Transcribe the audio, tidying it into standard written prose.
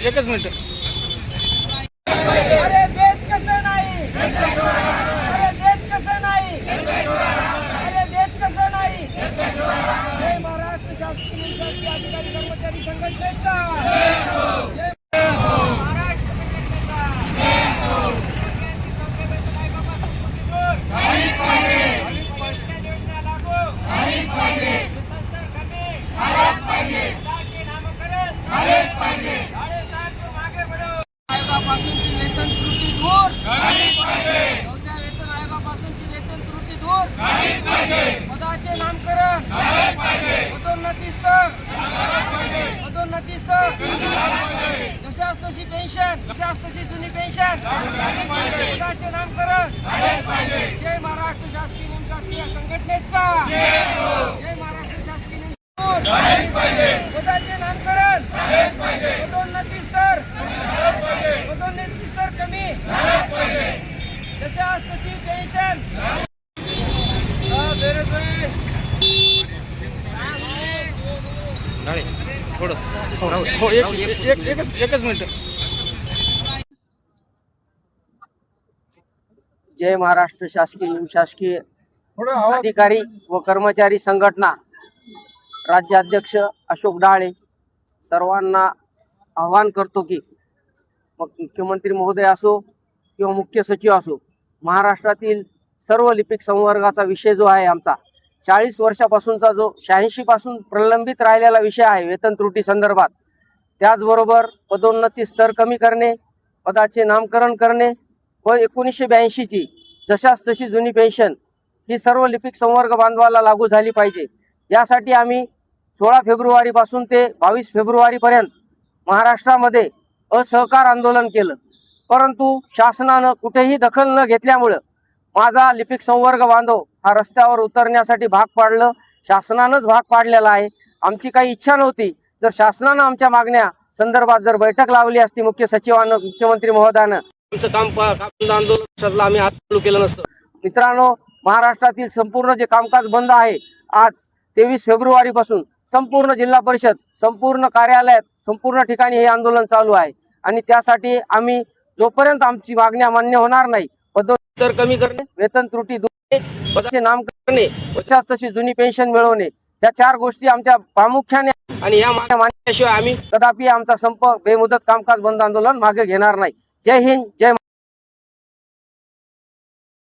एकच मिनिट. अरे देत कसं नाही, अरे देत कसं नाही, अरे देत कसं नाही. जय महाराष्ट्र शासकीय अधिकारी कर्मचारी संघटनेचा, जय महाराष्ट्र योजना लागू, नामकरण मागे बढो. आयोगापासूनची वेतन त्रुटी दूर, चौथ्या वेतन आयोगापासूनची वेतन त्रुटी दूर, पदाचे नामकरण, पदोन्नती स्तर, जशास तशी पेन्शन, जशास तशी जुनी पेन्शन, पदाचे नामकरण. जय महाराष्ट्र शासकीय निमशासकीय संघटनेचा, जय महाराष्ट्र शासकीय पदाचे नामकरण, पदोन्नती स्तर, पदोन्नती स्तर कमी, जशास तशी पेन्शन. एकच मिनिट. जय महाराष्ट्र शासकीय निमशासकीय अधिकारी व कर्मचारी संघटना राज्याध्यक्ष अशोक डाळे सर्वांना आवाहन करतो की मुख्यमंत्री महोदय असो किंवा मुख्य सचिव असो, महाराष्ट्रातील सर्व लिपिक संवर्गाचा विषय जो आहे आमचा 40 वर्षापासूनचा जो 86 पासून प्रलंबित राहिलेला विषय आहे वेतन त्रुटी संदर्भात, त्याचबरोबर पदोन्नती स्तर कमी करणे, पदाचे नामकरण करणे व 1982 ची जशास तशी जुनी पेन्शन ही सर्व लिपिक संवर्ग बांधवाला लागू झाली पाहिजे. यासाठी आम्ही 16 फेब्रुवारीपासून ते 22 फेब्रुवारीपर्यंत महाराष्ट्रामध्ये असहकार आंदोलन केलं, परंतु शासनानं कुठेही दखल न घेतल्यामुळं माझा लिपिक संवर्ग बांधव हा रस्त्यावर उतरण्यासाठी भाग पाडलं. शासनानंच भाग पाडलेला आहे. आमची काही इच्छा नव्हती. जर शासनानं आमच्या मागण्या संदर्भात जर बैठक लावली असती मुख्य सचिवानं, मुख्यमंत्री महोदयानं, आमचं काम आंदोलन आम्ही आज चालू केलं नसतं. मित्रांनो, महाराष्ट्रातील संपूर्ण जे कामकाज बंद आहे आज 23 फेब्रुवारीपासून संपूर्ण जिल्हा परिषद, संपूर्ण कार्यालयात, संपूर्ण ठिकाणी हे आंदोलन चालू आहे. आणि त्यासाठी आम्ही जोपर्यंत आमची मागण्या मान्य होणार नाही, पदोन्नती कमी करणे, वेतन त्रुटी दूर, पदाचे नामकरण करणे, जशास तशी जुनी पेन्शन मिळवणे, या 4 गोष्टी आमच्या प्रामुख्याने आणि या मागण्या मानल्याशिवाय आम्ही कदापि आमचा संप बेमुदत कामकाज बंद आंदोलन मागे घेणार नाही. जय हिंद, जय